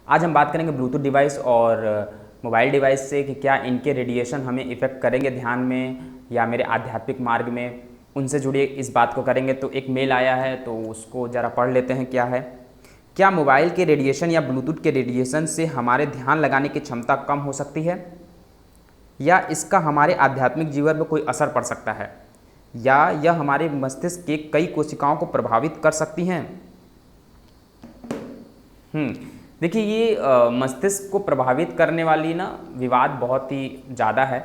आज हम बात करेंगे ब्लूटूथ डिवाइस और मोबाइल डिवाइस से कि क्या इनके रेडिएशन हमें इफ़ेक्ट करेंगे ध्यान में या मेरे आध्यात्मिक मार्ग में, उनसे जुड़े इस बात को करेंगे। तो एक मेल आया है तो उसको ज़रा पढ़ लेते हैं। क्या है, क्या मोबाइल के रेडिएशन या ब्लूटूथ के रेडिएशन से हमारे ध्यान लगाने की क्षमता कम हो सकती है, या इसका हमारे आध्यात्मिक जीवन में कोई असर पड़ सकता है, या यह हमारे मस्तिष्क के कई कोशिकाओं को प्रभावित कर सकती हैं। देखिए, ये मस्तिष्क को प्रभावित करने वाली ना विवाद बहुत ही ज़्यादा है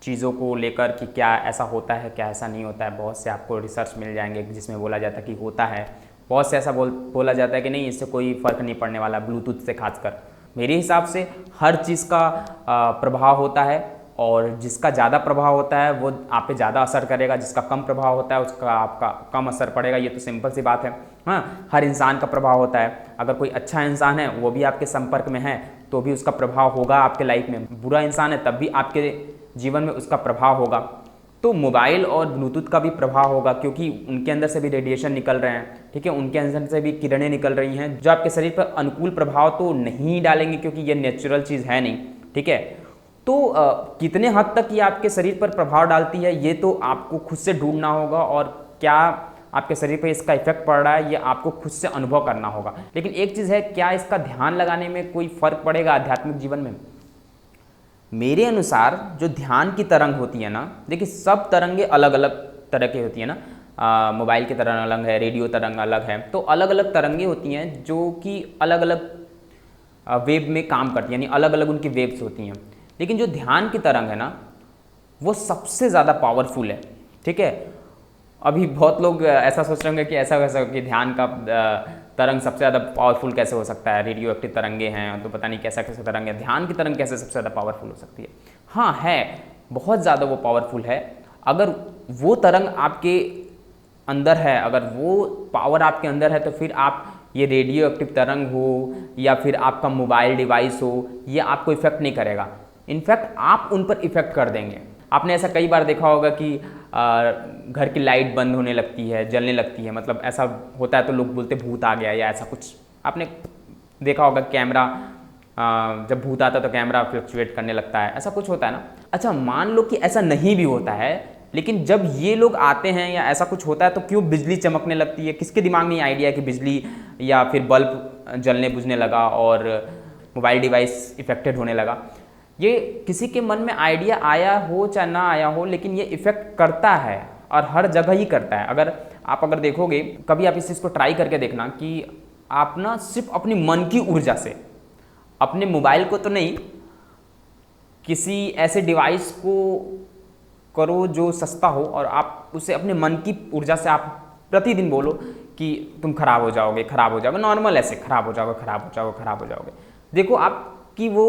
चीज़ों को लेकर कि क्या ऐसा होता है, क्या ऐसा नहीं होता है। बहुत से आपको रिसर्च मिल जाएंगे जिसमें बोला जाता है कि होता है, बहुत से ऐसा बोला जाता है कि नहीं, इससे कोई फ़र्क नहीं पड़ने वाला ब्लूटूथ से। खासकर मेरे हिसाब से हर चीज़ का प्रभाव होता है, और जिसका ज़्यादा प्रभाव होता है वो आप पे ज़्यादा असर करेगा, जिसका कम प्रभाव होता है उसका आपका कम असर पड़ेगा। ये तो सिंपल सी बात है। हाँ, हर इंसान का प्रभाव होता है। अगर कोई अच्छा इंसान है वो भी आपके संपर्क में है तो भी उसका प्रभाव होगा आपके लाइफ में। बुरा इंसान है तब भी आपके जीवन में उसका प्रभाव होगा। तो मोबाइल और ब्लूटूथ का भी प्रभाव होगा, क्योंकि उनके अंदर से भी रेडिएशन निकल रहे हैं। ठीक है, उनके अंदर से भी किरणें निकल रही हैं जो आपके शरीर पर अनुकूल प्रभाव तो नहीं डालेंगे, क्योंकि ये नेचुरल चीज़ है नहीं। ठीक है, तो कितने हद तक ये आपके शरीर पर प्रभाव डालती है ये तो आपको खुद से ढूंढना होगा, और क्या आपके शरीर पर इसका इफेक्ट पड़ रहा है ये आपको खुद से अनुभव करना होगा। लेकिन एक चीज़ है, क्या इसका ध्यान लगाने में कोई फ़र्क पड़ेगा आध्यात्मिक जीवन में? मेरे अनुसार जो ध्यान की तरंग होती है ना, देखिए सब तरंगे अलग अलग तरह की होती है ना। मोबाइल की तरंग अलग है, रेडियो तरंग अलग है, तो अलग अलग तरंगे होती हैं जो कि अलग अलग वेव में काम करती हैं, यानी अलग अलग उनकी वेव्स होती हैं। लेकिन जो ध्यान की तरंग है ना वो सबसे ज़्यादा पावरफुल है। ठीक है, अभी बहुत लोग ऐसा सोच रहे होंगे कि ऐसा वैसा कि ध्यान का तरंग सबसे ज़्यादा पावरफुल कैसे हो सकता है, रेडियो एक्टिव तरंगे हैं तो पता नहीं कैसा कैसा तरंग है, ध्यान की तरंग कैसे सबसे ज़्यादा पावरफुल हो सकती है? हाँ है, बहुत ज़्यादा वो पावरफुल है। अगर वो तरंग आपके अंदर है, अगर वो पावर आपके अंदर है, तो फिर आप ये रेडियो एक्टिव तरंग हो या फिर आपका मोबाइल डिवाइस हो, ये आपको इफेक्ट नहीं करेगा। इनफैक्ट आप उन पर इफेक्ट कर देंगे। आपने ऐसा कई बार देखा होगा कि घर की लाइट बंद होने लगती है, जलने लगती है, मतलब ऐसा होता है तो लोग बोलते भूत आ गया या ऐसा कुछ। आपने देखा होगा कैमरा, जब भूत आता है तो कैमरा फ्लक्चुएट करने लगता है, ऐसा कुछ होता है ना। अच्छा, मान लो कि ऐसा नहीं भी होता है, लेकिन जब ये लोग आते हैं या ऐसा कुछ होता है तो क्यों बिजली चमकने लगती है? किसके दिमाग में ये आइडिया है कि बिजली या फिर बल्ब जलने बुझने लगा और मोबाइल डिवाइस इफेक्टेड होने लगा? ये किसी के मन में आइडिया आया हो चाहे ना आया हो, लेकिन ये इफ़ेक्ट करता है और हर जगह ही करता है। अगर देखोगे, कभी आप इस चीज़ को ट्राई करके देखना कि आप ना सिर्फ अपनी मन की ऊर्जा से, अपने मोबाइल को तो नहीं, किसी ऐसे डिवाइस को करो जो सस्ता हो, और आप उसे अपने मन की ऊर्जा से आप प्रतिदिन बोलो कि तुम खराब हो जाओगे, खराब हो जाओगे, नॉर्मल ऐसे खराब हो जाओगे, खराब हो जाओगे, खराब हो जाओगे। देखो आप कि वो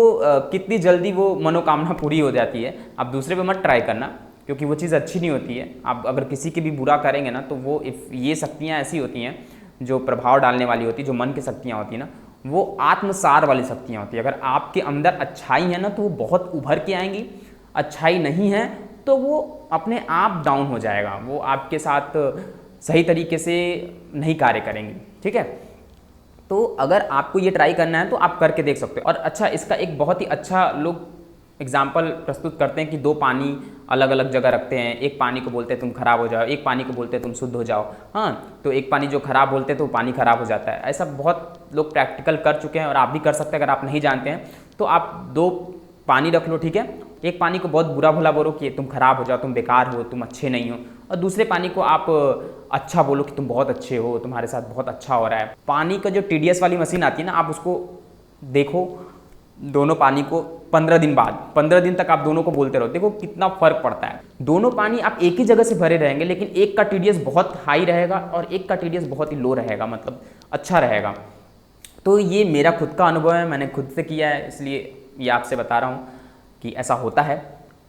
कितनी जल्दी वो मनोकामना पूरी हो जाती है। आप दूसरे पे मत ट्राई करना, क्योंकि वो चीज़ अच्छी नहीं होती है। आप अगर किसी की भी बुरा करेंगे ना, तो वो ये शक्तियाँ ऐसी होती हैं जो प्रभाव डालने वाली होती है, जो मन की शक्तियाँ होती हैं ना, वो आत्मसार वाली शक्तियाँ होती है। अगर आपके अंदर अच्छाई है ना तो वो बहुत उभर के आएंगी, अच्छाई नहीं है तो वो अपने आप डाउन हो जाएगा, वो आपके साथ सही तरीके से नहीं कार्य करेंगी। ठीक है, तो अगर आपको ये ट्राई करना है तो आप करके देख सकते हो। और अच्छा, इसका एक बहुत ही अच्छा लोग एग्जाम्पल प्रस्तुत करते हैं कि दो पानी अलग अलग जगह रखते हैं। एक पानी को बोलते हैं तुम खराब हो जाओ, एक पानी को बोलते हैं तुम शुद्ध हो जाओ। हाँ, तो एक पानी जो खराब बोलते हैं तो पानी खराब हो जाता है। ऐसा बहुत लोग प्रैक्टिकल कर चुके हैं और आप भी कर सकते हैं। अगर आप नहीं जानते हैं तो आप दो पानी रख लो, ठीक है। एक पानी को बहुत बुरा भला बोलो कि तुम खराब हो जाओ, तुम बेकार हो, तुम अच्छे नहीं हो, और दूसरे पानी को आप अच्छा बोलो कि तुम बहुत अच्छे हो, तुम्हारे साथ बहुत अच्छा हो रहा है। पानी का जो TDS वाली मशीन आती है ना, आप उसको देखो, दोनों पानी को 15 दिन बाद, 15 दिन तक आप दोनों को बोलते रहो, देखो कितना फर्क पड़ता है। दोनों पानी आप एक ही जगह से भरे रहेंगे, लेकिन एक का TDS बहुत हाई रहेगा और एक का TDS बहुत ही लो रहेगा, मतलब अच्छा रहेगा। तो ये मेरा खुद का अनुभव है, मैंने खुद से किया है, इसलिए ये आपसे बता रहा हूँ कि ऐसा होता है।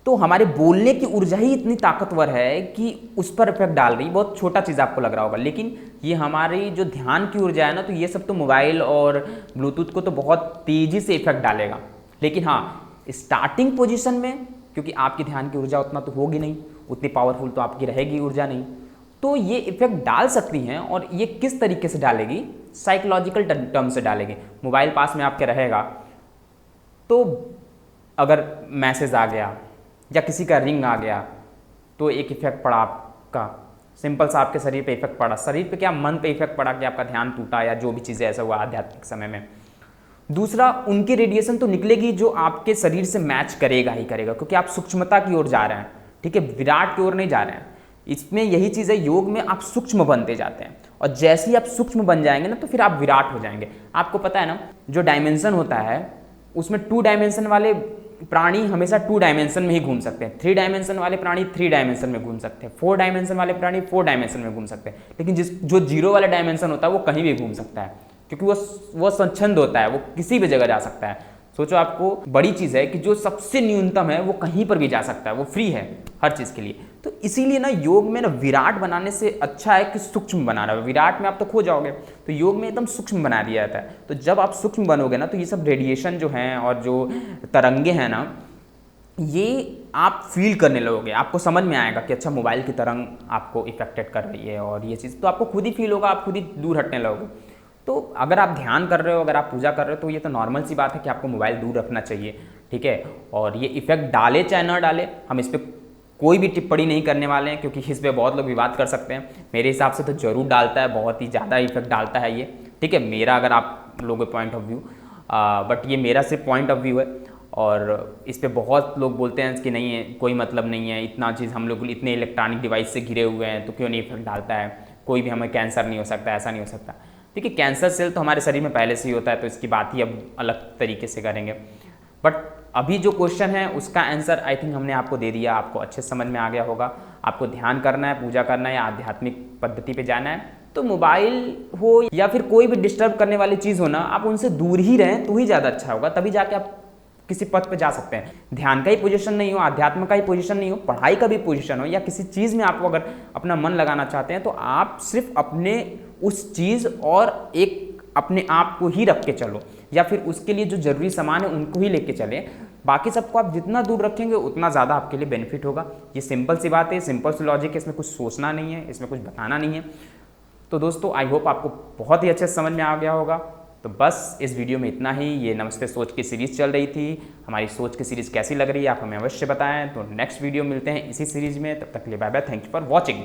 तो हमारे बोलने की ऊर्जा ही इतनी ताकतवर है कि उस पर इफेक्ट डाल रही। बहुत छोटा चीज़ आपको लग रहा होगा, लेकिन ये हमारी जो ध्यान की ऊर्जा है ना, तो ये सब तो मोबाइल और ब्लूटूथ को तो बहुत तेज़ी से इफेक्ट डालेगा। लेकिन हाँ, स्टार्टिंग पोजीशन में, क्योंकि आपकी ध्यान की ऊर्जा उतना तो होगी नहीं, उतनी पावरफुल तो आपकी रहेगी ऊर्जा नहीं, तो ये इफेक्ट डाल सकती हैं, और ये किस तरीके से डालेगी, साइकोलॉजिकल टर्म से डालेगी। मोबाइल पास में आपके रहेगा तो अगर मैसेज आ गया या किसी का रिंग आ गया तो एक इफेक्ट पड़ा आपका, सिंपल सा आपके शरीर पे इफेक्ट पड़ा, शरीर पे क्या मन पे इफेक्ट पड़ा कि आपका ध्यान टूटा या जो भी चीज़ें ऐसा हुआ आध्यात्मिक समय में। दूसरा, उनकी रेडिएशन तो निकलेगी जो आपके शरीर से मैच करेगा ही करेगा, क्योंकि आप सूक्ष्मता की ओर जा रहे हैं, ठीक है, विराट की ओर नहीं जा रहे हैं। इसमें यही चीज़ है, योग में आप सूक्ष्म बनते जाते हैं, और जैसे ही आप सूक्ष्म बन जाएंगे ना तो फिर आप विराट हो जाएंगे। आपको पता है ना, जो डायमेंशन होता है उसमें 2 डायमेंशन वाले प्राणी हमेशा 2 डायमेंशन में ही घूम सकते हैं, 3 डायमेंशन वाले प्राणी 3 डायमेंशन में घूम सकते हैं, 4 डायमेंशन वाले प्राणी 4 डायमेंशन में घूम सकते हैं। लेकिन जो 0 वाला डायमेंशन होता है वो कहीं भी घूम सकता है, क्योंकि वो स्वच्छंद होता है, वो किसी भी जगह जा सकता है। सोचो, आपको बड़ी चीज़ है कि जो सबसे न्यूनतम है वो कहीं पर भी जा सकता है, वो फ्री है हर चीज़ के लिए। तो इसीलिए ना योग में ना विराट बनाने से अच्छा है कि सूक्ष्म बनाना। विराट में आप तो खो जाओगे, तो योग में एकदम सूक्ष्म बना दिया जाता है। तो जब आप सूक्ष्म बनोगे ना तो ये सब रेडिएशन जो हैं और जो तरंगे हैं ना, ये आप फील करने लगोगे, आपको समझ में आएगा कि अच्छा मोबाइल की तरंग आपको इफेक्टेड कर रही है, और ये चीज़ तो आपको खुद ही फील होगा, आप खुद ही दूर हटने लगोगे। तो अगर आप ध्यान कर रहे हो, अगर आप पूजा कर रहे हो, तो ये तो नॉर्मल सी बात है कि आपको मोबाइल दूर रखना चाहिए, ठीक है। और ये इफेक्ट डाले चाहे ना डाले, हम इस पर कोई भी टिप्पणी नहीं करने वाले हैं, क्योंकि इस पर बहुत लोग विवाद कर सकते हैं। मेरे हिसाब से तो ज़रूर डालता है, बहुत ही ज़्यादा इफेक्ट डालता है ये, ठीक है, मेरा अगर आप लोगों पॉइंट ऑफ व्यू, बट ये मेरा सिर्फ पॉइंट ऑफ व्यू है। और इस पे बहुत लोग बोलते हैं कि नहीं है, कोई मतलब नहीं है, इतना चीज़ हम लोग इतने इलेक्ट्रॉनिक डिवाइस से घिरे हुए हैं तो क्यों नहीं इफेक्ट डालता है, कोई भी हमें कैंसर नहीं हो सकता, ऐसा नहीं हो सकता। देखिए, कैंसर सेल तो हमारे शरीर में पहले से ही होता है, तो इसकी बात ही अब अलग तरीके से करेंगे। बट अभी जो क्वेश्चन है उसका आंसर आई थिंक हमने आपको दे दिया, आपको अच्छे समझ में आ गया होगा। आपको ध्यान करना है, पूजा करना है या आध्यात्मिक पद्धति पे जाना है, तो मोबाइल हो या फिर कोई भी डिस्टर्ब करने वाली चीज़ हो ना, आप उनसे दूर ही रहें तो ही ज़्यादा अच्छा होगा, तभी जाके आप किसी पथ पे जा सकते हैं। ध्यान का ही पोजीशन नहीं हो, अध्यात्म का ही पोजीशन नहीं हो, पढ़ाई का भी पोजीशन हो, या किसी चीज़ में आप अगर अपना मन लगाना चाहते हैं, तो आप सिर्फ अपने उस चीज़ और एक अपने आप को ही रख के चलो, या फिर उसके लिए जो जरूरी सामान है उनको ही लेके चलें। बाकी सबको आप जितना दूर रखेंगे उतना ज़्यादा आपके लिए बेनिफिट होगा। ये सिंपल सी बात है, सिंपल सी लॉजिक है, इसमें कुछ सोचना नहीं है, इसमें कुछ बताना नहीं है। तो दोस्तों, आई होप आपको बहुत ही अच्छे से समझ में आ गया होगा। तो बस इस वीडियो में इतना ही। ये नमस्ते सोच की सीरीज़ चल रही थी, हमारी सोच की सीरीज़ कैसी लग रही है आप हमें अवश्य बताएं। तो नेक्स्ट वीडियो मिलते हैं इसी सीरीज़ में, तब तक के लिए bye bye, thank you for watching.